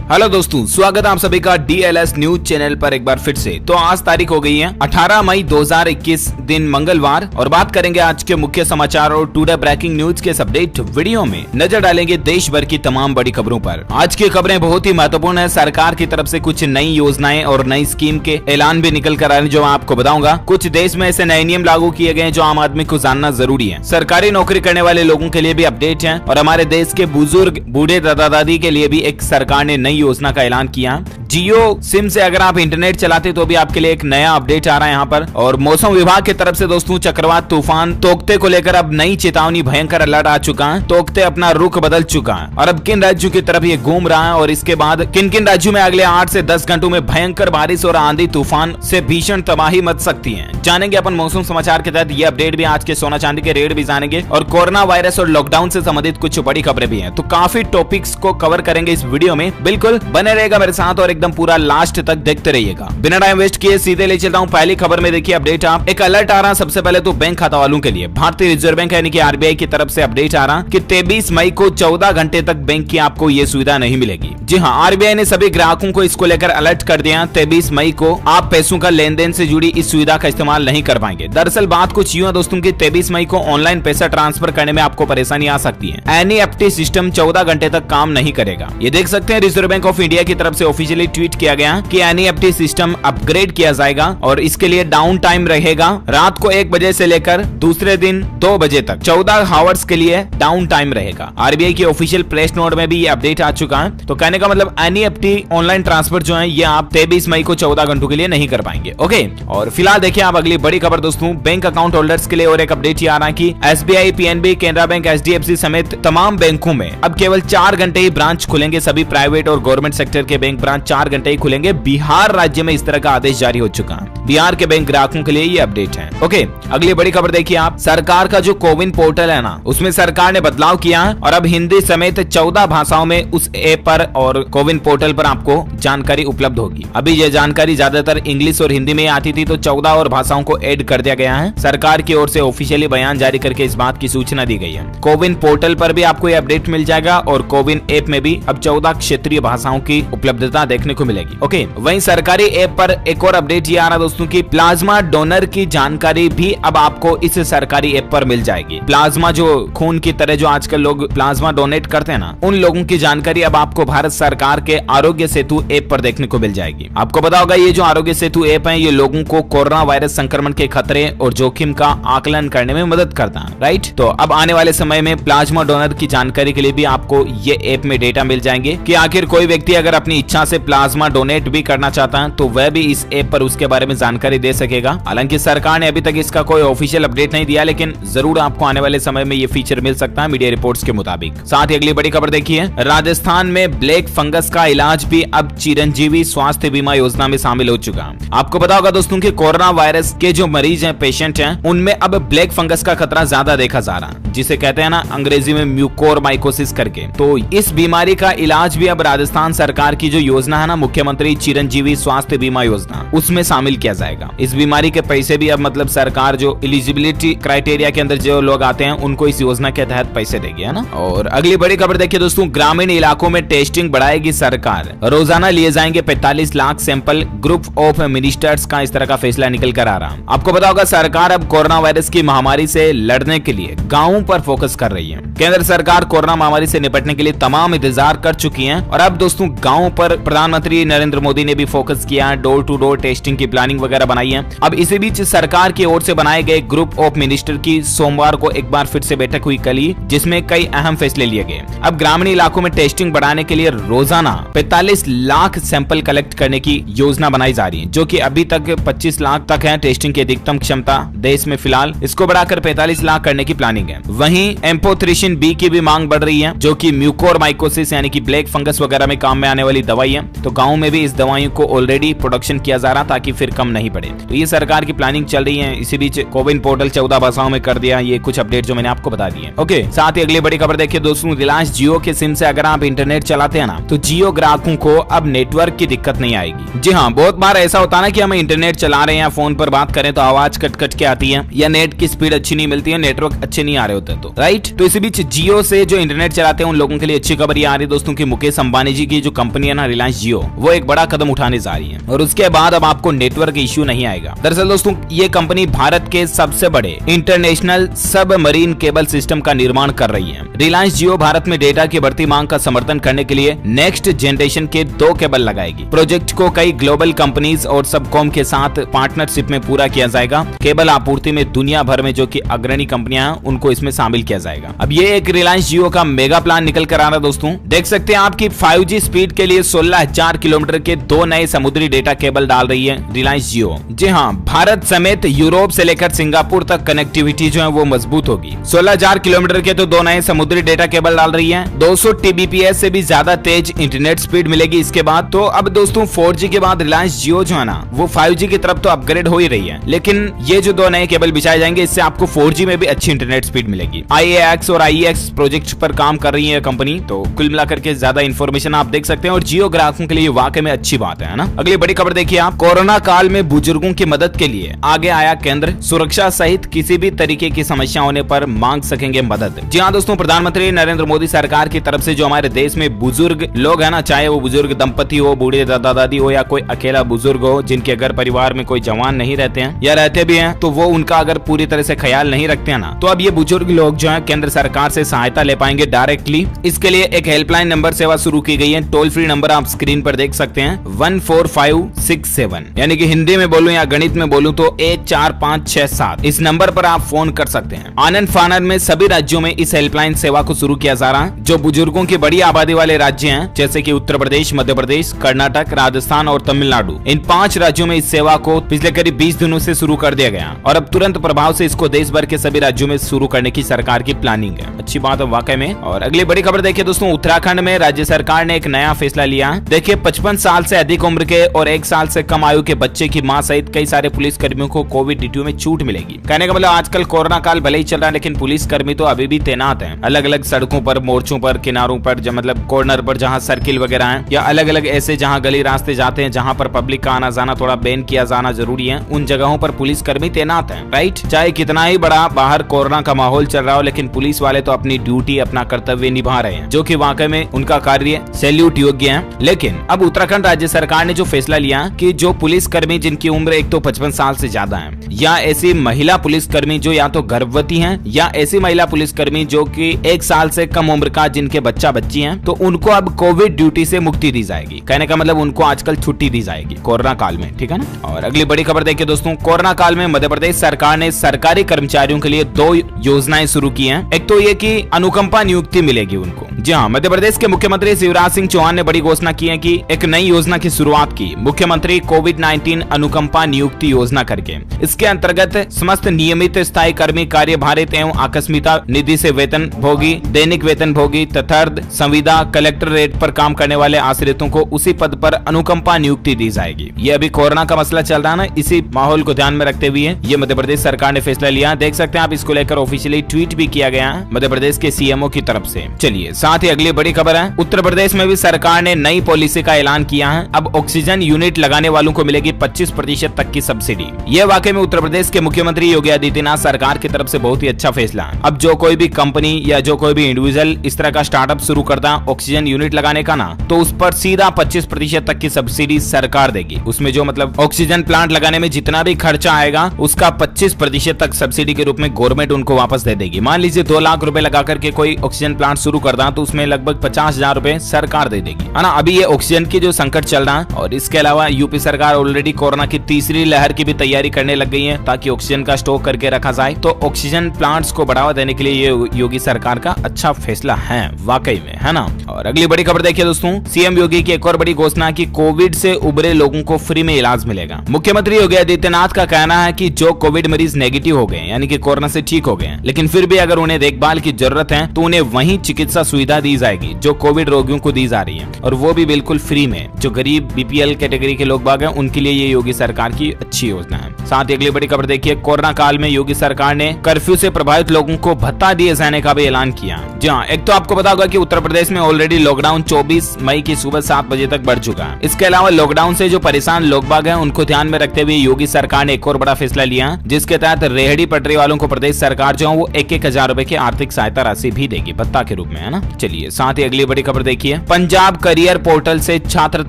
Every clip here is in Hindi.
हेलो दोस्तों, स्वागत है आप सभी का डीएलएस न्यूज चैनल पर एक बार फिर से। तो आज तारीख हो गई है 18 मई 2021 दिन मंगलवार और बात करेंगे आज के मुख्य समाचार और टुडे ब्रेकिंग न्यूज के अपडेट वीडियो में नजर डालेंगे देश भर की तमाम बड़ी खबरों पर। आज की खबरें बहुत ही महत्वपूर्ण है। सरकार की तरफ से कुछ नई योजनाएं और नई स्कीम के ऐलान भी निकल कर आ रहे हैं जो मैं आपको बताऊंगा। कुछ देश में ऐसे नए नियम लागू किए गए हैं जो आम आदमी को जानना जरूरी है। सरकारी नौकरी करने वाले लोगों के लिए भी अपडेट है और हमारे देश के बुजुर्ग बूढ़े दादा दादी के लिए भी एक सरकार ने नई योजना का ऐलान किया। जियो सिम से अगर आप इंटरनेट चलाते तो भी आपके लिए एक नया अपडेट आ रहा है यहाँ पर। और मौसम विभाग की तरफ से दोस्तों चक्रवात तूफान तोकते को लेकर अब नई चेतावनी भयंकर अलर्ट आ चुका है। तोकते अपना रुख बदल चुका है और अब किन राज्यों की तरफ ये घूम रहा है और इसके बाद किन किन राज्यों में अगले 8 से 10 घंटों में भयंकर बारिश और आंधी तूफान से भीषण तबाही मच सकती है। जानेंगे अपन मौसम समाचार के तहत ये अपडेट भी। आज के सोना चांदी के रेट भी जानेंगे और कोरोना वायरस और लॉकडाउन से संबंधित कुछ बड़ी खबरें भी हैं। तो काफी टॉपिक्स को कवर करेंगे इस वीडियो में। बिल्कुल बने रहेगा मेरे साथ और एकदम पूरा लास्ट तक देखते रहिएगा। बिना टाइम वेस्ट किए सीधे ले चलता हूं पहली खबर में। देखिए अपडेट आप एक अलर्ट आ रहा सबसे पहले तो बैंक खाता वालों के लिए। भारतीय रिजर्व बैंक यानी कि आरबीआई की तरफ से अपडेट आ रहा कि 23 मई को 14 घंटे तक बैंक की आपको ये सुविधा नहीं मिलेगी। जी हां, आरबीआई ने सभी ग्राहकों को इसको लेकर अलर्ट कर दिया। 23 मई को आप पैसों का लेन देन से जुड़ी इस सुविधा का इस्तेमाल नहीं कर पाएंगे। दरअसल बात कुछ यूं है दोस्तों की 23 मई को ऑनलाइन पैसा ट्रांसफर करने में आपको परेशानी आ सकती है। एनईएफटी सिस्टम 14 घंटे तक काम नहीं करेगा। ये देख सकते हैं रिजर्व बैंक ऑफ इंडिया की तरफ से ऑफिशियली ट्वीट किया गया कि एनईएफटी सिस्टम अपग्रेड किया जाएगा और इसके लिए डाउन टाइम रहेगा। रात को 1 बजे से लेकर दूसरे दिन 2 बजे तक 14 आवर्स के लिए डाउन टाइम रहेगा। आरबीआई की ऑफिशियल प्रेस नोट में भी ये अपडेट आ चुका है। तो कहने का मतलब एनईएफटी ऑनलाइन ट्रांसफर जो है ये आप 23 मई को 14 घंटों के लिए नहीं कर पाएंगे। ओके, और फिलहाल देखिए आप अगली बड़ी खबर दोस्तों बैंक अकाउंट होल्डर्स के लिए और एक अपडेट आ रहा है कि SBI, PNB, Canara bank, HDFC समेत तमाम बैंकों में अब केवल 4 घंटे ही ब्रांच खुलेंगे। सभी प्राइवेट और गवर्नमेंट सेक्टर के बैंक ब्रांच 4 घंटे ही खुलेंगे। बिहार राज्य में इस तरह का आदेश जारी हो चुका है। बिहार के बैंक ग्राहकों के लिए ये अपडेट है। ओके, अगली बड़ी खबर देखिए आप। सरकार का जो कोविन पोर्टल है ना, उसमें सरकार ने बदलाव किया है और अब हिंदी समेत 14 भाषाओं में उस ऐप पर और कोविन पोर्टल पर आपको जानकारी उपलब्ध होगी। अभी ये जानकारी ज्यादातर इंग्लिश और हिंदी में आती थी, तो 14 और भाषाओं को ऐड कर दिया गया है। सरकार की ओर से ऑफिशियली बयान जारी करके इस बात की सूचना दी गई है। कोविन पोर्टल पर भी आपको ये अपडेट मिल जाएगा और कोविन ऐप में भी अब 14 क्षेत्रीय भाषाओं की उपलब्धता देखने को मिलेगी। ओके, वहीं सरकारी ऐप पर एक और अपडेट ये आ रहा दोस्तों की प्लाज्मा डोनर की जानकारी भी अब आपको इस सरकारी ऐप पर मिल जाएगी। प्लाज्मा जो खून की तरह जो आजकल लोग प्लाज्मा डोनेट करते हैं ना, उन लोगों की जानकारी अब आपको भारत सरकार के आरोग्य सेतु ऐप पर देखने को मिल जाएगी। आपको पता होगा ये जो आरोग्य सेतु ऐप है ये लोगों को कोरोना वायरस संक्रमण के खतरे और जोखिम का आकलन करने में मदद करता है, राइट। तो अब आने वाले समय में प्लाज्मा डोनर की जानकारी के लिए भी आपको ये ऐप में डेटा मिल जाएंगे कि आखिर कोई व्यक्ति अगर अपनी इच्छा से प्लाज्मा डोनेट भी करना चाहता है तो वह भी इस ऐप पर उसके बारे में जानकारी दे सकेगा। हालांकि सरकार ने अभी तक इसका कोई ऑफिशियल अपडेट नहीं दिया, लेकिन जरूर आपको आने वाले समय में ये फीचर मिल सकता है मीडिया रिपोर्ट्स के मुताबिक। साथ ही अगली बड़ी खबर देखिए, राजस्थान में ब्लैक फंगस का इलाज भी अब चिरंजीवी स्वास्थ्य बीमा योजना में शामिल हो चुका है। आपको पता होगा दोस्तों कि कोरोना वायरस के जो मरीज हैं, पेशेंट हैं, उनमें अब ब्लैक फंगस का खतरा ज्यादा देखा जा रहा है, जिसे कहते हैं ना अंग्रेजी में म्यूकोरमाइकोसिस करके। तो इस बीमारी का इलाज भी अब राजस्थान सरकार की जो योजना है ना, मुख्यमंत्री चिरंजीवी स्वास्थ्य बीमा योजना, उसमें शामिल किया जाएगा। इस बीमारी के पैसे भी अब मतलब सरकार जो एलिजिबिलिटी क्राइटेरिया के अंदर जो लोग आते हैं उनको इस योजना के तहत पैसे देगी, है ना। और अगली बड़ी खबर देखिए दोस्तों, ग्रामीण इलाकों में टेस्टिंग बढ़ाएगी सरकार। रोजाना लिए जाएंगे 45 lakh sample. Group of ministers का इस तरह का फैसला निकल कर आ रहा है। आपको पता होगा सरकार अब कोरोना वायरस की महामारी से लड़ने के लिए गाँवों पर फोकस कर रही है। केंद्र सरकार कोरोना महामारी से निपटने के लिए तमाम इंतजार कर चुकी है और अब दोस्तों गाँव पर प्रधानमंत्री नरेंद्र मोदी ने भी फोकस किया है। डोर टू डोर टेस्टिंग की प्लानिंग वगैरह बनाई है। अब इसी बीच सरकार की ओर से बनाए गए ग्रुप ऑफ मिनिस्टर की सोमवार को एक बार फिर से बैठक हुई कल ही, जिसमें कई अहम फैसले लिए गए। अब ग्रामीण इलाकों में टेस्टिंग बढ़ाने के लिए रोजाना 45 लाख सैंपल कलेक्ट करने की योजना बनाई जा रही है, जो कि अभी तक 25 लाख तक है टेस्टिंग की अधिकतम क्षमता देश में। फिलहाल इसको बढ़ाकर 45 लाख करने की प्लानिंग है। वहीं एम्फोथ्रिसिन बी की भी मांग बढ़ रही है, जो कि म्यूकोरमाइकोसिस यानी कि ब्लैक फंगस वगैरह में काम में आने वाली दवाई है। तो गाँव में भी इस दवाइयों को ऑलरेडी प्रोडक्शन किया जा रहा ताकि फिर कम नहीं पड़े। तो ये सरकार की प्लानिंग चल रही है। इसी बीच कोविन पोर्टल 14 भाषाओं में कर दिया। ये कुछ अपडेट जो मैंने आपको बता दिए। ओके, साथ ही अगली बड़ी खबर देखिए दोस्तों, रिलायंस जियो के सिम से अगर आप इंटरनेट चलाते हैं ना, तो जियो ग्राहकों को अब नेटवर्क की दिक्कत नहीं आएगी। जी हाँ, बहुत बार ऐसा होता है ना कि हम इंटरनेट चला रहे हैं, फोन पर बात करें तो आवाज कट कट के आती है या नेट की स्पीड अच्छी नहीं मिलती है, नेटवर्क अच्छे नहीं आ रहे होते तो राइट। तो इसी बीच जियो से जो इंटरनेट चलाते हैं उन लोगों के लिए अच्छी खबर ये आ रही है दोस्तों की मुकेश अंबानी जी की जो कंपनी है ना रिलायंस जियो, वो एक बड़ा कदम उठाने जा रही है और उसके बाद अब आपको नेटवर्क इश्यू नहीं आएगा। दरअसल दोस्तों ये कंपनी भारत के सबसे बड़े इंटरनेशनल सबमरीन केबल सिस्टम का निर्माण कर रही है। रिलायंस जियो भारत में डेटा की बढ़ती मांग का समर्थन करने के लिए नेक्स्ट जनरेशन के 2 केबल लगाएगी। प्रोजेक्ट को कई ग्लोबल कंपनीज और सबकॉम के साथ पार्टनरशिप में पूरा किया जाएगा। केबल आपूर्ति में दुनिया भर में जो कि अग्रणी कंपनियां हैं उनको इसमें शामिल किया जाएगा। अब ये एक रिलायंस जियो का मेगा प्लान निकल कर आ रहा है दोस्तों। देख सकते हैं आपकी 5G स्पीड के लिए 16,000 किलोमीटर के 2 नए समुद्री डेटा केबल डाल रही है रिलायंस जियो। जी हाँ, भारत समेत यूरोप से लेकर सिंगापुर तक कनेक्टिविटी जो है वो मजबूत होगी। 16,000 किलोमीटर के तो 2 नए समुद्री डेटा केबल डाल रही है। 200 TBPS से भी ज्यादा तेज इंटरनेट स्पीड मिलेगी इसके बाद। तो अब दोस्तों 4G के बाद रिलायंस जियो जो है ना वो 5G की तरफ तो अपग्रेड हो ही रही है, लेकिन ये जो 2 नए केबल बिछाए जाएंगे इससे आपको 4G में भी अच्छी इंटरनेट स्पीड मिलेगी। IAX और IEX प्रोजेक्ट पर काम कर रही है कंपनी। तो कुल मिलाकर के ज्यादा इन्फॉर्मेशन आप देख सकते हैं और जियो ग्राहकों के लिए वाकई में अच्छी बात है ना। अगली बड़ी खबर देखिए आप, कोरोना काल में बुजुर्गों की मदद के लिए आगे आया केंद्र, सुरक्षा सहित किसी भी तरीके की समस्या होने पर मांग सकेंगे मदद। जी हाँ दोस्तों, प्रधानमंत्री नरेंद्र मोदी सरकार की तरफ से जो हमारे देश में बुजुर्ग लोग है ना, चाहे वो बुजुर्ग दंपति हो, बूढ़े दादा दादी हो या कोई अकेला बुजुर्ग हो जिनके अगर परिवार में कोई जवान नहीं रहते हैं या रहते भी हैं तो वो उनका अगर पूरी तरह से ख्याल नहीं रखते हैं ना, तो अब ये बुजुर्ग लोग जो है केंद्र सरकार से सहायता ले पाएंगे डायरेक्टली। इसके लिए एक हेल्पलाइन नंबर सेवा शुरू की गई है। टोल फ्री नंबर आप स्क्रीन पर देख सकते हैं 14567, यानी कि हिंदी में बोलूं या गणित में बोलूं तो 14567। इस नंबर पर आप फोन कर सकते हैं। आनंद फानन में सभी राज्यों में इस हेल्पलाइन सेवा को शुरू किया जा रहा है। जो बुजुर्गों की बड़ी आबादी वाले राज्य हैं जैसे कि उत्तर प्रदेश, मध्य प्रदेश, कर्नाटक, राजस्थान और तमिलनाडु, इन 5 राज्यों में इस सेवा को पिछले करीब 20 दिनों से शुरू कर दिया गया और अब तुरंत प्रभाव से इसको देश भर के सभी राज्यों में शुरू करने की सरकार की प्लानिंग है। अच्छी बात है वाकई में। और अगली बड़ी खबर देखिए दोस्तों, उत्तराखंड में राज्य सरकार ने एक नया फैसला लिया। देखिए 55 साल से अधिक उम्र के और 1 साल से कम आयु के बच्चे की मां सहित कई सारे पुलिस कर्मियों को कोविड ड्यूटी में छूट मिलेगी। कहने का मतलब आजकल कोरोना काल भले ही चल रहा है लेकिन पुलिस कर्मी तो अभी भी तैनात हैं अलग अलग सड़कों पर, मोर्चों पर, किनारों पर, मतलब कॉर्नर पर जहां सर्किल वगैरह है या अलग अलग ऐसे जहां गली रास्ते जाते हैं जहां पर पब्लिक का आना जाना थोड़ा बैन किया जाना जरूरी है, उन जगहों पर पुलिस कर्मी तैनात हैं। राइट, चाहे कितना ही बड़ा बाहर कोरोना का माहौल चल रहा हो लेकिन पुलिस वाले तो अपनी ड्यूटी, अपना कर्तव्य निभा रहे हैं, जो कि वाकई में उनका कार्य सैल्यूट योग्य है। लेकिन अब उत्तराखंड राज्य सरकार ने जो फैसला लिया कि जो पुलिस कर्मी जिनकी उम्र एक तो 55 साल से ज्यादा है या ऐसी महिला पुलिस कर्मी जो या तो गर्भवती हैं या ऐसी महिला पुलिस कर्मी जो कि 1 साल से कम उम्र का जिनके बच्चा बच्ची हैं, तो उनको अब कोविड ड्यूटी से मुक्ति दी जाएगी। कहने का मतलब उनको आजकल छुट्टी दी जाएगी कोरोना काल में, ठीक है ना। और अगली बड़ी खबर देखिए दोस्तों, कोरोना काल में मध्य प्रदेश सरकार ने सरकारी कर्मचारियों के लिए 2 योजनाएं शुरू की हैं। एक तो ये कि अनुकंपा नियुक्ति मिलेगी उनको। जी हाँ, मध्य प्रदेश के मुख्यमंत्री शिवराज सिंह चौहान ने बड़ी घोषणा की है कि एक नई योजना की शुरुआत की, मुख्यमंत्री कोविड-19 अनुकंपा नियुक्ति योजना करके। इसके अंतर्गत समस्त नियमित स्थायी कर्मी, कार्यभारित एवं आकस्मिकता निधि से वेतन भोगी, दैनिक वेतन भोगी तथा संविदा कलेक्टर रेट पर काम करने वाले आश्रितों को उसी पद पर अनुकंपा नियुक्ति दी जाएगी। ये अभी कोरोना का मसला चल रहा है ना, इसी माहौल को ध्यान में रखते हुए ये मध्य प्रदेश सरकार ने फैसला लिया। देख सकते हैं आप, इसको लेकर ऑफिशियली ट्वीट भी किया गया है मध्य प्रदेश के सीएमओ की तरफ से। चलिए साथ ही अगली बड़ी खबर है, उत्तर प्रदेश में भी सरकार ने नई पॉलिसी का ऐलान किया है। अब ऑक्सीजन यूनिट लगाने वालों को मिलेगी 25% तक की सब्सिडी। ये वाकई में उत्तर प्रदेश के मुख्यमंत्री योगी आदित्यनाथ सरकार की तरफ से बहुत ही अच्छा फैसला है। अब जो कोई भी कंपनी या जो कोई भी इंडिविजुअल इस तरह का स्टार्टअप शुरू करता है ऑक्सीजन यूनिट लगाने का ना, तो उस पर सीधा 25% तक की सब्सिडी सरकार देगी। उसमें जो मतलब ऑक्सीजन प्लांट लगाने में जितना भी खर्चा आएगा उसका 25% तक सब्सिडी के रूप में गवर्नमेंट उनको वापस दे देगी। मान लीजिए 2 लाख रुपए लगा करके कोई ऑक्सीजन प्लांट शुरू करता है तो उसमें लगभग 50,000 रुपए सरकार दे देगी, है ना। अभी ये ऑक्सीजन की जो संकट चल रहा है और इसके अलावा यूपी सरकार ऑलरेडी कोरोना की तीसरी लहर की भी तैयारी करने लग गई है ताकि ऑक्सीजन का स्टॉक करके रखा जाए। तो ऑक्सीजन प्लांट्स को बढ़ावा देने के लिए ये योगी सरकार का अच्छा फैसला है वाकई में, है ना। और अगली बड़ी खबर देखिए दोस्तों, सीएम योगी की एक और बड़ी घोषणा की कोविड से उबरे लोगों को फ्री में इलाज मिलेगा। मुख्यमंत्री योगी आदित्यनाथ का कहना है कि जो कोविड मरीज नेगेटिव हो गए यानी कि कोरोना से ठीक हो गए लेकिन फिर भी अगर उन्हें देखभाल की जरूरत है तो उन्हें वही चिकित्सा सुविधा दी जाएगी जो कोविड रोगियों को दी जा रही है, और वो भी बिल्कुल बिल्कुल फ्री में। जो गरीब बीपीएल कैटेगरी के लोग बाग हैं उनके लिए ये योगी सरकार की अच्छी योजना है। साथ ही अगली बड़ी खबर देखिए, कोरोना काल में योगी सरकार ने कर्फ्यू से प्रभावित लोगों को भत्ता दिए जाने का भी ऐलान किया। जी हाँ, एक तो आपको पता होगा कि उत्तर प्रदेश में ऑलरेडी लॉकडाउन 24 मई की सुबह 7 बजे तक बढ़ चुका है। इसके अलावा लॉकडाउन से जो परेशान लोग बाग हैं उनको ध्यान में रखते हुए योगी सरकार ने एक और बड़ा फैसला लिया, जिसके तहत रेहड़ी पटरी वालों को प्रदेश सरकार जो है वो 1,000 रुपए की आर्थिक सहायता राशि भी देगी भत्ता के रूप में, है ना। चलिए साथ ही अगली बड़ी खबर देखिए, पंजाब करियर पोर्टल से छात्र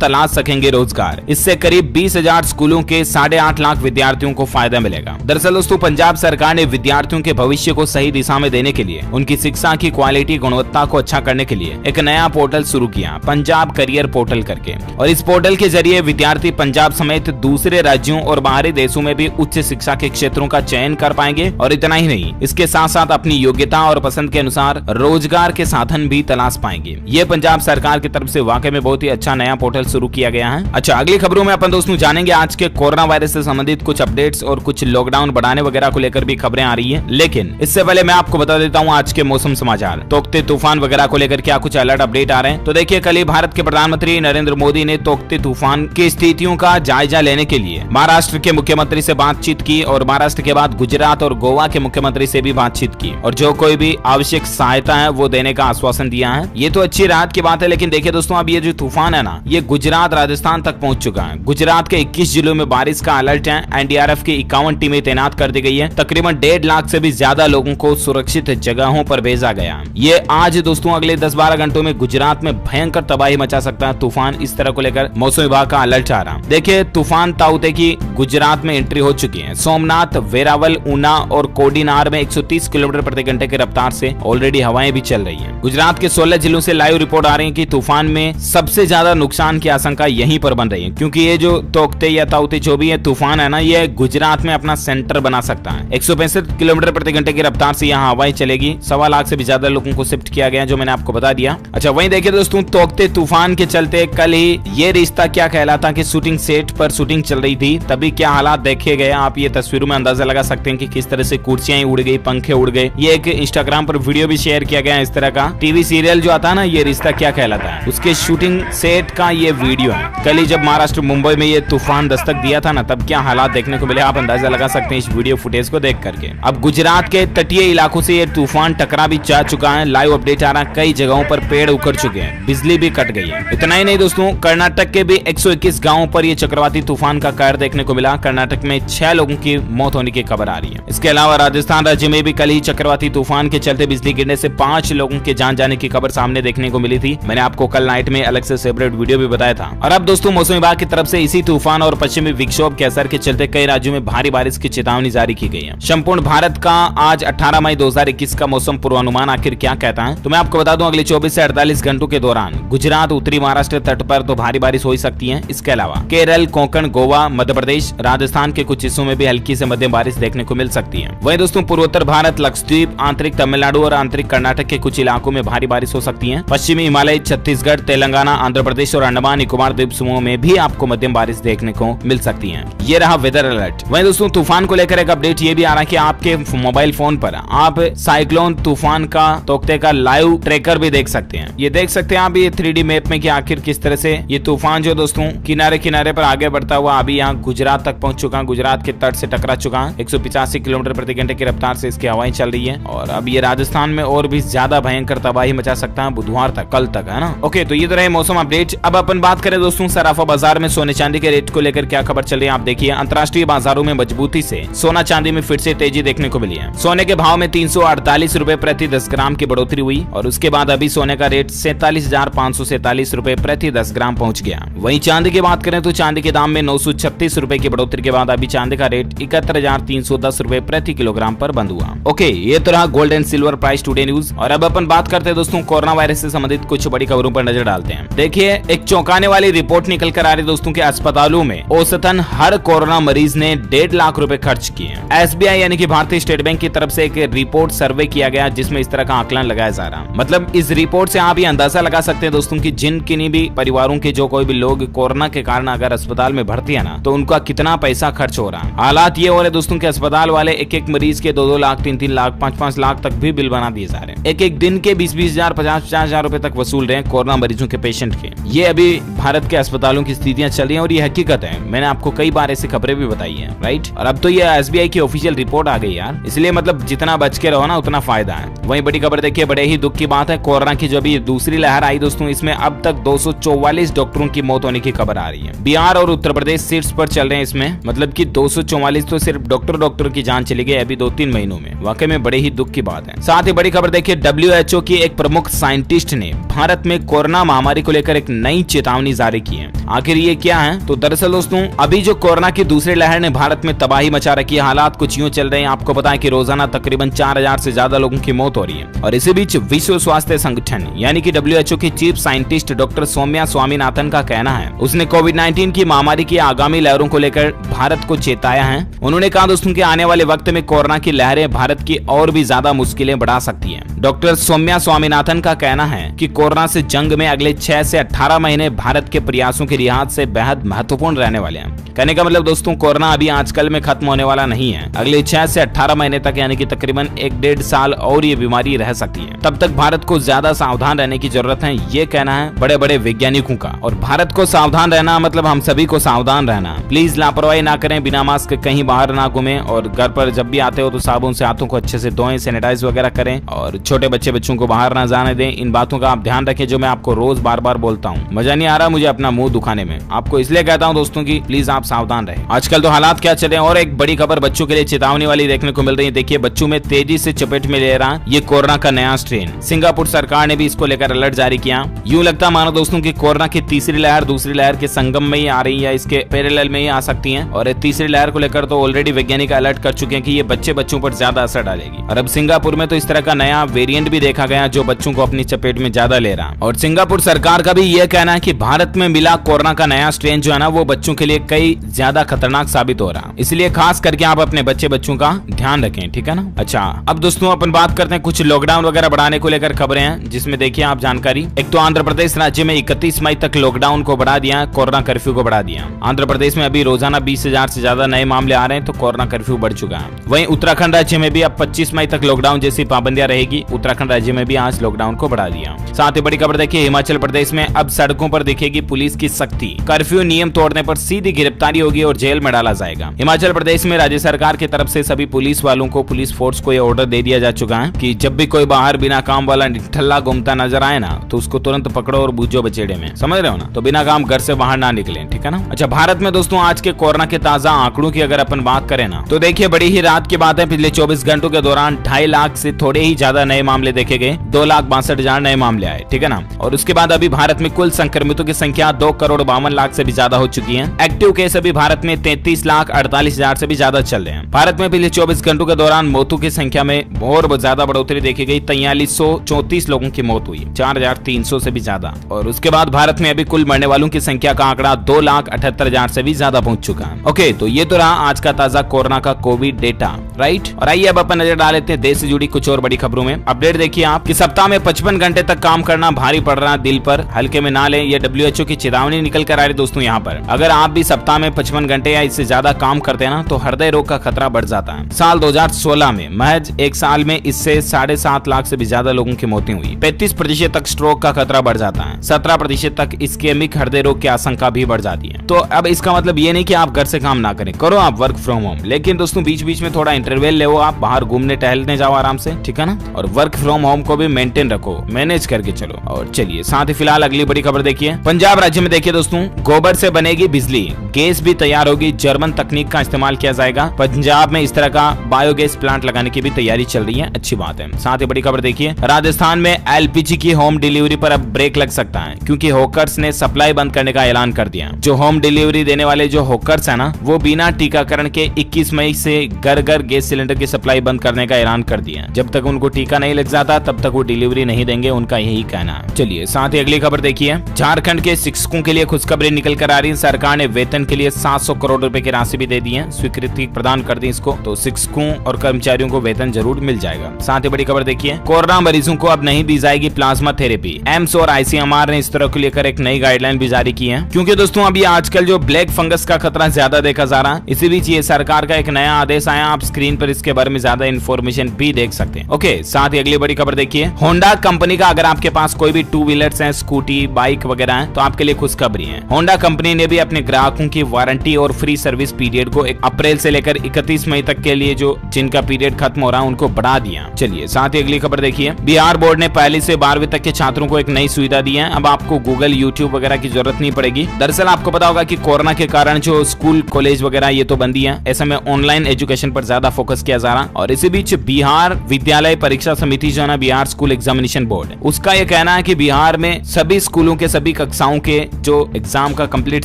तलाश सकेंगे रोजगार। इससे करीब 20,000 स्कूलों के 8.5 लाख विद्यार्थियों को फायदा मिलेगा। दरअसल दोस्तों, पंजाब सरकार ने विद्यार्थियों के भविष्य को सही दिशा में देने के लिए, उनकी शिक्षा की क्वालिटी गुणवत्ता को अच्छा करने के लिए एक नया पोर्टल शुरू किया, पंजाब करियर पोर्टल करके। और इस पोर्टल के जरिए विद्यार्थी पंजाब समेत दूसरे राज्यों और बाहरी देशों में भी उच्च शिक्षा के क्षेत्रों का चयन कर पाएंगे। और इतना ही नहीं, इसके साथ साथ अपनी योग्यता और पसंद के अनुसार रोजगार के साधन भी तलाश पाएंगे। ये पंजाब सरकार की तरफ से वाकई में बहुत ही अच्छा नया पोर्टल शुरू किया गया है। अच्छा, अगली खबरों में अपन दोस्तों जानेंगे आज के कोरोना वायरस से संबंधित कुछ अपडेट्स और कुछ लॉकडाउन बढ़ाने वगैरह को लेकर भी खबरें आ रही है। लेकिन इससे पहले मैं आपको बता देता हूँ आज के मौसम समाचार, तोकते तूफान वगैरह को लेकर क्या कुछ अलर्ट अपडेट आ रहे हैं। तो देखिए, कल ही भारत के प्रधानमंत्री नरेंद्र मोदी ने तोकते तूफान की स्थितियों का जायजा लेने के लिए महाराष्ट्र के मुख्यमंत्री से बातचीत की और महाराष्ट्र के बाद गुजरात और गोवा के मुख्यमंत्री से भी बातचीत की और जो कोई भी आवश्यक सहायता है वो देने का आश्वासन दिया है। ये तो अच्छी राहत की बात है। लेकिन देखिए दोस्तों, अब ये जो तूफान है ना, ये गुजरात राजस्थान तक पहुंच चुका है। गुजरात के 21 जिलों में बारिश का अलर्ट है। एनडीआरएफ की 51 टीमें तैनात कर दी गई है। तकरीबन 1.5 लाख से भी ज्यादा लोगों को सुरक्षित जगहों पर भेजा गया। ये आज दोस्तों अगले 10-12 घंटों में गुजरात में भयंकर तबाही मचा सकता है तूफान। इस तरह को लेकर मौसम विभाग का अलर्ट आ रहा। देखिए, तूफान ताउते की गुजरात में एंट्री हो चुकी है। सोमनाथ, वेरावल, ऊना और कोडीनार में 130 किलोमीटर प्रति घंटे की रफ्तार से ऑलरेडी हवाएं भी चल रही हैं। गुजरात के 16 जिलों से लाइव रिपोर्ट आ रही है कि तूफान में सबसे ज्यादा नुकसान की आशंका यहीं पर बन रही है, क्योंकि ये जो तोकते या ताउते जो भी है तूफान है ना, ये गुजरात में अपना सेंटर बना सकता है। 165 किलोमीटर प्रति घंटे की रफ्तार से यहाँ हवाएं चलेगी। 1.25 लाख से भी ज्यादा लोगों को शिफ्ट किया गया, जो मैंने आपको बता दिया। अच्छा, वहीं देखिए दोस्तों, तोकते तूफान के चलते कल ही ये रिश्ता क्या कहलाता कि शूटिंग सेट पर शूटिंग चल रही थी, तभी क्या हालात देखे गए आप ये तस्वीरों में अंदाजा लगा सकते हैं कि किस तरह से कुर्सियां उड़ गई, पंखे उड़ गए। ये एक इंस्टाग्राम पर वीडियो भी शेयर किया गया है। इस तरह का टीवी सीरियल जो आता है ना, ये रिश्ता क्या कहलाता है, उसके शूटिंग सेट का ये वीडियो है। कल ही जब महाराष्ट्र मुंबई में ये तूफान दस्तक दिया था ना, तब क्या हालात देखने को मिले आप अंदाजा लगा सकते हैं इस वीडियो फुटेज को देख करके। अब गुजरात के तटीय इलाकों से ये तूफान टकरा भी जा चुका है। लाइव अपडेट आ रहा है, कई जगहों पर पेड़ उखड़ चुके हैं, बिजली भी कट गई है। इतना ही नहीं दोस्तों, कर्नाटक के भी 121 गाँवों पर ये चक्रवाती तूफान का कहर देखने को मिला। कर्नाटक में 6 लोगों की मौत होने की खबर आ रही है। इसके अलावा राजस्थान राज्य में भी कल ही चक्रवाती तूफान के चलते बिजली गिरने से 5 लोगों के जान जाने की खबर सामने देखने को मिली थी। मैंने आपको कल नाइट में अलग से सेपरेट वीडियो भी बताया था। और अब दोस्तों, मौसम विभाग की तरफ से इसी तूफान और पश्चिमी विक्षोभ के असर के चलते कई राज्यों में भारी बारिश की चेतावनी जारी की गई है। संपूर्ण भारत का आज 18 मई 2021 का मौसम पूर्वानुमान आखिर क्या कहता है, तो मैं आपको बता दूं, अगले 24 से 48 घंटों के दौरान गुजरात, उत्तरी महाराष्ट्र तट पर तो भारी बारिश हो ही सकती है। इसके अलावा केरल, कोंकण, गोवा, मध्य प्रदेश, राजस्थान के कुछ हिस्सों में भी हल्की से मध्यम बारिश देखने को मिल सकती है। वहीं दोस्तों, पूर्वोत्तर भारत, लक्षद्वीप, आंतरिक तमिलनाडु और आंतरिक कर्नाटक के कुछ इलाकों में भारी बारिश हो सकती है। पश्चिमी हिमालय, छत्तीसगढ़, तेलंगाना, आंध्र प्रदेश और अंडमान निकोबार द्वीप समूह में भी आपको मध्यम बारिश देखने को मिल सकती है। ये रहा वेदर अलर्ट। वहीं दोस्तों, तूफान को लेकर एक अपडेट ये भी आ रहा है कि आपके मोबाइल फोन पर आप साइक्लोन तूफान का तोकते का लाइव ट्रैकर भी देख सकते हैं। ये देख सकते हैं आप ये 3D मैप में कि आखिर किस तरह से ये तूफान जो दोस्तों किनारे किनारे पर आगे बढ़ता हुआ अभी यहाँ गुजरात तक पहुंच चुका है, गुजरात के तट से टकरा चुका है। 185 किलोमीटर प्रति घंटे की रफ्तार से इसकी हवाएं चल रही है और अब ये राजस्थान में और भी ज्यादा भयंकर तबाही मचा सकता है बुधवार तक, कल तक, है ना। ओके, तो ये तो रहे मौसम अपडेट। अब अपन बात करें दोस्तों सराफा बाजार में सोने चांदी के रेट को लेकर क्या खबर चल रही है आप देखिए। अंतर्राष्ट्रीय बाजारों में मजबूती से सोना चांदी में फिर से तेजी देखने को मिली है। सोने के भाव में 348 रुपए प्रति 10 ग्राम की बढ़ोतरी हुई और उसके बाद अभी सोने का रेट 47,547 रुपए प्रति 10 ग्राम पहुंच गया। वहीं चांदी की बात करें तो चांदी के दाम में 936 रुपए की बढ़ोतरी के बाद अभी चांदी का रेट 71,310 रुपए प्रति किलोग्राम पर बंद हुआ। ओके, ये तो रहा gold and silver price today news. और अब अपन बात करते हैं दोस्तों कोरोना वायरस से संबंधित कुछ बड़ी खबरों पर नजर डालते हैं। देखिए, एक चौंकाने वाली रिपोर्ट निकल कर आ रही दोस्तों के अस्पतालों में औसतन हर कोरोना मरीज ने 1.5 लाख रुपए खर्च किए। SBI यानी कि भारतीय स्टेट बैंक की तरफ से एक रिपोर्ट सर्वे किया गया जिसमें इस तरह का आकलन लगाया जा रहा है। मतलब इस रिपोर्ट से आप ये अंदाजा लगा सकते हैं दोस्तों कि जिन किन्हीं भी परिवारों के जो कोई भी लोग कोरोना के कारण अगर अस्पताल में भर्ती है ना, तो उनका कितना पैसा खर्च हो रहा है। हालात ये हो रहे दोस्तों कि अस्पताल वाले एक एक मरीज के 2-2 लाख, 3-3 लाख, 5-5 लाख तक भी बिल बना दिए जा रहे हैं। एक एक दिन के 20-20 हजार, 50-50 हजार रुपए तक वसूल रहे हैं कोरोना मरीजों के पेशेंट के। ये अभी भारत के अस्पतालों की स्थितियां चल रही है और ये हकीकत है। मैंने आपको कई बार ऐसी खबरें भी बताई है, राइट। और अब तो ये SBI की ऑफिशियल रिपोर्ट आ गई यार, इसलिए मतलब जितना बच के रहो ना उतना फायदा है। वहीं बड़ी खबर देखिए, बड़े ही दुख की बात है, कोरोना की जो भी दूसरी लहर आई दोस्तों, इसमें अब तक 244 डॉक्टरों की मौत होने की खबर आ रही है। बिहार और उत्तर प्रदेश शीर्ष पर चल रहे हैं इसमें, मतलब कि 244 तो सिर्फ डॉक्टर की जान चली गई अभी 2-3 महीनों में। वाकई में बड़े ही दुख की बात है। साथ ही बड़ी खबर देखिए, WHO की एक प्रमुख साइंटिस्ट ने भारत में कोरोना महामारी को लेकर एक नई चेतावनी जारी की है। आखिर ये क्या है? तो दरअसल दोस्तों, अभी जो कोरोना की दूसरी लहर ने भारत में तबाही मचा रखी है, हालात कुछ यूं चल रहे हैं। आपको पता है कि रोजाना तकरीबन 4000 से ज्यादा लोगों की मौत हो रही है। और इसी बीच विश्व स्वास्थ्य संगठन यानी कि WHO की chief scientist doctor Soumya Swaminathan का कहना है, उसने कोविड-19 की महामारी की आगामी लहरों को लेकर भारत को चेताया है। उन्होंने कहा दोस्तों कि आने वाले वक्त में कोरोना की लहरें भारत की और भी ज्यादा मुश्किलें बढ़ा सकती हैं। डॉक्टर सौम्या स्वामीनाथन का कहना है कि कोरोना से जंग में अगले 6 से 18 महीने भारत के प्रयासों के लिहाज से बेहद महत्वपूर्ण रहने वाले हैं। कहने का मतलब दोस्तों, कोरोना अभी आजकल में खत्म होने वाला नहीं है। अगले 6 से 18 महीने तक यानी कि तकरीबन 1-1.5 साल और ये बीमारी रह सकती है। तब तक भारत को ज्यादा सावधान रहने की जरूरत है, ये कहना है बड़े बड़े वैज्ञानिकों का। और भारत को सावधान रहना मतलब हम सभी को सावधान रहना। प्लीज लापरवाही ना करें, बिना मास्क कहीं बाहर ना घूमें, और घर पर जब भी आते हो तो साबुन से हाथों को अच्छे से धोएं, सैनिटाइज वगैरह करें, और छोटे बच्चों को बाहर ना जाने दें। इन बातों का आप ध्यान रखें जो मैं आपको रोज बार बार बोलता हूँ। मजा नहीं आ रहा मुझे अपना मुंह दुखाने में, आपको इसलिए कहता हूँ दोस्तों की प्लीज आप सावधान रहें। आजकल तो हालात क्या चले। और एक बड़ी खबर बच्चों के लिए चेतावनी वाली देखने को मिल रही है। देखिए, बच्चों में तेजी से चपेट में ले रहा ये कोरोना का नया स्ट्रेन। सिंगापुर सरकार ने भी इसको लेकर अलर्ट जारी किया। यूं लगता मानो दोस्तों की कोरोना की तीसरी लहर दूसरी लहर के संगम में ही आ रही है, इसके पैरेलल में ही आ सकती है। और तीसरी लहर को लेकर तो ऑलरेडी वैज्ञानिक अलर्ट कर चुके हैं कि ये बच्चों पर ज्यादा असर डालेगी। और अब सिंगापुर में तो इस तरह का नया वेरिएंट भी देखा गया जो बच्चों को अपनी चपेट में ज्यादा ले रहा। और सिंगापुर सरकार का भी यह कहना है कि भारत में मिला कोरोना का नया स्ट्रेन जो है ना, वो बच्चों के लिए कई ज्यादा खतरनाक साबित हो रहा। इसलिए खास करके आप अपने बच्चों का ध्यान रखें, ठीक है ना। अच्छा, अब दोस्तों अपन बात करते हैं कुछ लॉकडाउन वगैरह बढ़ाने को लेकर खबरें हैं, जिसमें देखिए आप जानकारी। एक तो आंध्र प्रदेश राज्य में 31 मई तक लॉकडाउन को बढ़ा दिया, कोरोना कर्फ्यू को बढ़ा दिया। आंध्र प्रदेश में अभी रोजाना 20,000 से ज्यादा नए मामले आ रहे हैं, तो कोरोना कर्फ्यू बढ़ चुका है। वहीं उत्तराखंड राज्य में भी अब 25 मई तक लॉकडाउन जैसी पाबंदियां रहेगी। उत्तराखंड राज्य में भी आज लॉकडाउन को बढ़ा दिया। साथ ही बड़ी खबर देखिए, हिमाचल प्रदेश में अब सड़कों पर दिखेगी पुलिस की सख्ती। कर्फ्यू नियम तोड़ने पर सीधी गिरफ्तारी होगी और जेल में डाला जाएगा। हिमाचल प्रदेश में राज्य सरकार की तरफ से सभी पुलिस वालों को, पुलिस फोर्स को यह ऑर्डर दे दिया जा चुका है कि जब भी कोई बाहर बिना काम वाला ठल्ला घूमता नजर आए ना, तो उसको तुरंत पकड़ो और बूझो बचेड़े में, समझ रहे हो ना। तो बिना काम घर से बाहर ना निकले, ठीक है ना। अच्छा, भारत में दोस्तों आज के कोरोना के ताजा आंकड़ों की अगर अपन बात करें ना, तो देखिए बड़ी ही रात की बात है, पिछले 24 घंटों के दौरान 2.5 लाख से थोड़े ही ज्यादा नए मामले देखे गए। 2,62,000 नए मामले आए, ठीक है ना। और उसके बाद अभी भारत में कुल संक्रमितों की संख्या 2,52,00,000 से भी ज्यादा हो चुकी है। एक्टिव केस अभी भारत में 33,48,000 से भी ज्यादा चल रहे हैं। भारत में पिछले 24 घंटों के दौरान मौतों की संख्या में और ज्यादा बढ़ोतरी देखी गई। 4334 लोगों की मौत हुई, 4,300 से भी ज्यादा। और उसके बाद भारत में अभी कुल मरने वालों की संख्या का आंकड़ा 2,78,000 से भी ज्यादा पहुंच चुका है। ओके, तो ये तो रहा आज का ताजा कोरोना का कोविड डेटा, राइट। और आइए अब अपन नजर डाल लेते हैं देश से जुड़ी कुछ और बड़ी खबरों में। अपडेट देखिए आप कि सप्ताह में 55 घंटे तक काम करना भारी पड़ रहा, दिल पर हल्के में ना लें। ये WHO की चेतावनी निकल कर आ रही दोस्तों यहाँ पर। अगर आप भी सप्ताह में 55 घंटे या इससे ज्यादा काम करते हैं ना, तो हृदय रोग का खतरा बढ़ जाता है। साल 2016 में महज एक साल में इससे 7.5 लाख से भी ज्यादा लोगों की मौतें हुई। 35% तक स्ट्रोक का खतरा बढ़ जाता है। 17% तक इस्केमिक हृदय रोग की आशंका भी बढ़ जाती है। तो अब इसका मतलब ये नहीं कि आप घर से काम ना करें, करो आप वर्क फ्रॉम होम, लेकिन दोस्तों बीच बीच में थोड़ा इंटरवल ले, आप बाहर घूमने टहलने जाओ आराम से, ठीक है ना। और वर्क फ्रॉम होम को भी मेंटेन रखो, मैनेज करके चलो। और चलिए साथ ही फिलहाल अगली बड़ी खबर देखिए। पंजाब राज्य में देखिए दोस्तों, गोबर से बनेगी बिजली, गैस भी तैयार होगी, जर्मन तकनीक का इस्तेमाल किया जाएगा। पंजाब में इस तरह का बायोगैस प्लांट लगाने की भी तैयारी चल रही है, अच्छी बात है। साथ ही बड़ी खबर देखिए, राजस्थान में LPG की होम डिलीवरी पर अब ब्रेक लग सकता है, क्योंकि हॉकर्स ने सप्लाई बंद करने का ऐलान कर दिया। जो होम डिलीवरी देने वाले जो हॉकर्स है ना, वो बिना टीकाकरण के 21 मई से घर घर गैस सिलेंडर की सप्लाई बंद करने का ऐलान कर दिया। जब तक उनको टीका नहीं लग जाता तब तक वो डिलीवरी नहीं देंगे, उनका यही कहना है। चलिए साथ ही अगली खबर देखिए, झारखंड के शिक्षकों के लिए खुशखबरी निकल कर आ रही है। सरकार ने वेतन के लिए 700 करोड़ रुपए की राशि भी दे दी है, स्वीकृति प्रदान कर दी इसको। तो शिक्षकों और कर्मचारियों को वेतन जरूर मिल जाएगा। साथ ही बड़ी खबर देखिए, देखिए, कोरोना मरीजों को अब नहीं दी जाएगी प्लाज्मा थेरेपी। एम्स और आईसीएमआर ने इस तरह को लेकर एक नई गाइडलाइन भी जारी की है, क्योंकि दोस्तों अभी आजकल जो ब्लैक फंगस का खतरा ज्यादा देखा जा रहा है। इसी बीच ये सरकार का एक नया आदेश आया, आप स्क्रीन पर इसके बारे में ज्यादा इन्फॉर्मेशन भी देख सकते हैं। ओके, साथ ही अगली बड़ी खबर देखिए, होंडा कंपनी का अगर आपके पास कोई भी टू व्हीलर्स हैं, स्कूटी, बाइक वगैरह है, तो आपके लिए खुशखबरी है। होंडा कंपनी ने भी अपने ग्राहकों की वारंटी और फ्री सर्विस पीरियड को 1 अप्रैल से लेकर 31 मई तक के लिए जो जिनका पीरियड खत्म हो रहा है उनको बढ़ा दिया। चलिए साथ ही अगली खबर देखिए, बिहार बोर्ड ने पहली से 12वीं तक के छात्रों को एक नई सुविधा दी है। अब आपको गूगल, यूट्यूब वगैरह की जरूरत नहीं पड़ेगी। दरअसल आपको पता होगा कि कोरोना के कारण जो स्कूल, कॉलेज वगैरह ये तो बंदी है, ऐसे में ऑनलाइन एजुकेशन पर ज्यादा फोकस किया जा रहा। और इसी बीच बिहार विद्यालय परीक्षा समिति जो है ना, बिहार स्कूल एग्जामिनेशन बोर्ड, उसका ये कहना है कि बिहार में सभी स्कूलों के सभी कक्षाओं के जो एग्जाम का कंप्लीट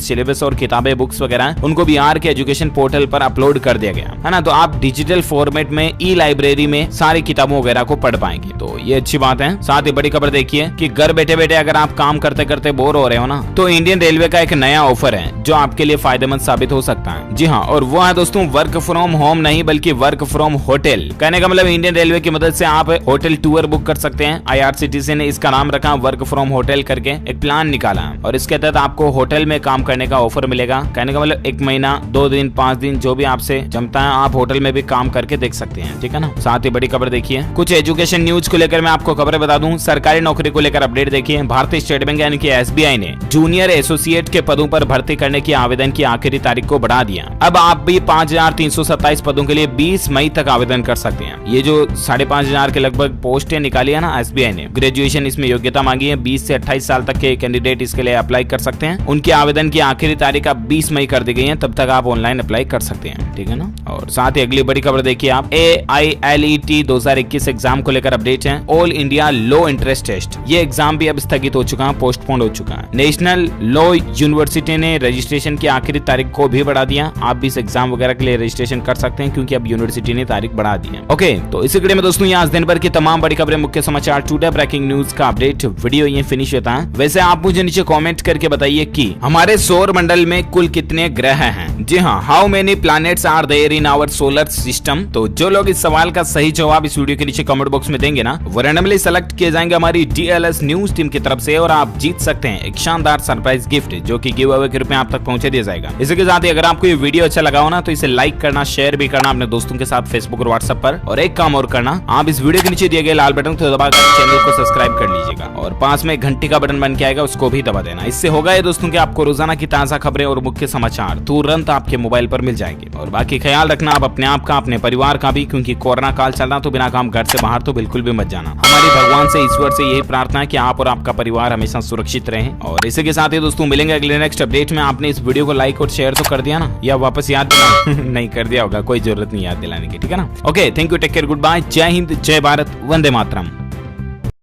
सिलेबस और किताबें, बुक्स वगैरह उनको बिहार के एजुकेशन पोर्टल पर अपलोड कर दिया गया है ना। तो आप डिजिटल फॉर्मेट में ई लाइब्रेरी में सारी किताबों वगैरह को पढ़ पाएंगे, तो ये अच्छी बात है। साथ ही बड़ी खबर देखिए कि घर बैठे बैठे अगर आप काम करते करते बोर हो रहे हो ना, तो इंडियन रेलवे का एक नया ऑफर है जो आपके लिए फायदेमंद साबित हो सकता है। जी हाँ, और वो है दोस्तों वर्क फ्रॉम होम नहीं बल्कि वर्क फ्रॉम होटल। कहने का मतलब इंडियन रेलवे की मदद से आप होटल टूर बुक कर सकते हैं। IRCTC ने इसका नाम रखा वर्क फ्रॉम होटल करके एक प्लान निकाला, और इसके तहत आपको होटल में काम करने का ऑफर मिलेगा। कहने का मतलब 1 महीना, 2 दिन, 5 दिन जो भी आपसे जमता है, आप होटल में भी काम करके देख सकते हैं, ठीक है ना। साथ ही बड़ी खबर देखिए, कुछ एजुकेशन न्यूज को लेकर मैं आपको खबरें बता दूं। सरकारी नौकरी को लेकर अपडेट देखिए, भारतीय स्टेट बैंक यानी कि SBI ने जूनियर एसोसिएट के पदों पर भर्ती करने की आवेदन की आखिरी तारीख को बढ़ा दिया। अब आप भी 5327 पदों के लिए 20 मई तक आवेदन कर सकते हैं। ये जो 5,500 के लगभग पोस्टें निकाली है ना SBI ने, ग्रेजुएशन इसमें योग्यता मांगी है। 20 से 28 साल तक के कैंडिडेट इसके लिए अप्लाई कर सकते हैं। उनके आवेदन की आखिरी तारीख अब 20 मई कर दी गई है, तब तक आप ऑनलाइन अप्लाई कर सकते हैं, ठीक है ना। और साथ ही अगली बड़ी खबर देखिए आप, AILET 2021 एग्जाम को लेकर अपडेट है। All India law entrance test, ये एग्जाम भी अब स्थगित हो चुका है, पोस्टपोन हो चुका है। नेशनल लॉ यूनिवर्सिटी ने रजिस्ट्रेशन की आखिरी तारीख को भी बढ़ा दिया। आप भी इस एग्जाम वगैरह के लिए रजिस्ट्रेशन कर सकते हैं, क्योंकि अब यूनिवर्सिटी ने तारीख बढ़ा दी है। ओके, तो इसी कड़ी में दोस्तों आज दिन भर की तमाम बड़ी खबरें, मुख्य समाचार, टुडे ब्रेकिंग न्यूज का अपडेट वीडियो ये फिनिश होता है। वैसे आप मुझे नीचे कमेंट करके बताइए कि हमारे सौर मंडल में कुल कितने ग्रह हैं। जी हाँ, how many planets are there in our solar system. तो जो लोग इस सवाल का सही जवाब इस वीडियो के नीचे कमेंट बॉक्स में देंगे ना, वो रैंडमली सेलेक्ट किए जाएंगे हमारी DLS न्यूज टीम की तरफ से, और आप जीत सकते हैं एक शानदार सरप्राइज गिफ्ट, जो कि गिव अवे के रूप में आप तक पहुंचा दिया जाएगा। इसी के साथ ही अगर आपको ये वीडियो अच्छा लगा हो ना, तो इसे लाइक करना, शेयर भी करना अपने दोस्तों के साथ फेसबुक और व्हाट्सएप पर। और एक काम और करना, आप इस वीडियो के नीचे दिए गए लाल बटन को दबाकर चैनल को सब्सक्राइब कर लीजिएगा, और पास में घंटी का बटन बन के आएगा, उसको भी दबा देना। इससे होगा ये दोस्तों कि आपको रोजाना की ताजा खबरें और मुख्य समाचार तुरंत आपके मोबाइल पर मिल जाएंगे। और बाकी ख्याल रखना आप अपने आप का, अपने परिवार का भी, क्योंकि कोरोना काल चल रहा, तो बिना काम घर से बाहर तो बिल्कुल भी मत जाना। हमारी भगवान से, ईश्वर से यही प्रार्थना है कि आप और आपका परिवार हमेशा सुरक्षित रहें। और इसी के साथ ही दोस्तों मिलेंगे अगले नेक्स्ट अपडेट में। आपने इस वीडियो को लाइक और शेयर तो कर दिया ना, या वापस याद दिला नहीं कर दिया होगा, कोई जरूरत नहीं याद दिलाने की, ठीक है ना। Okay, thank you, take care, good bye, जय हिंद, जय भारत, वंदे मातरम।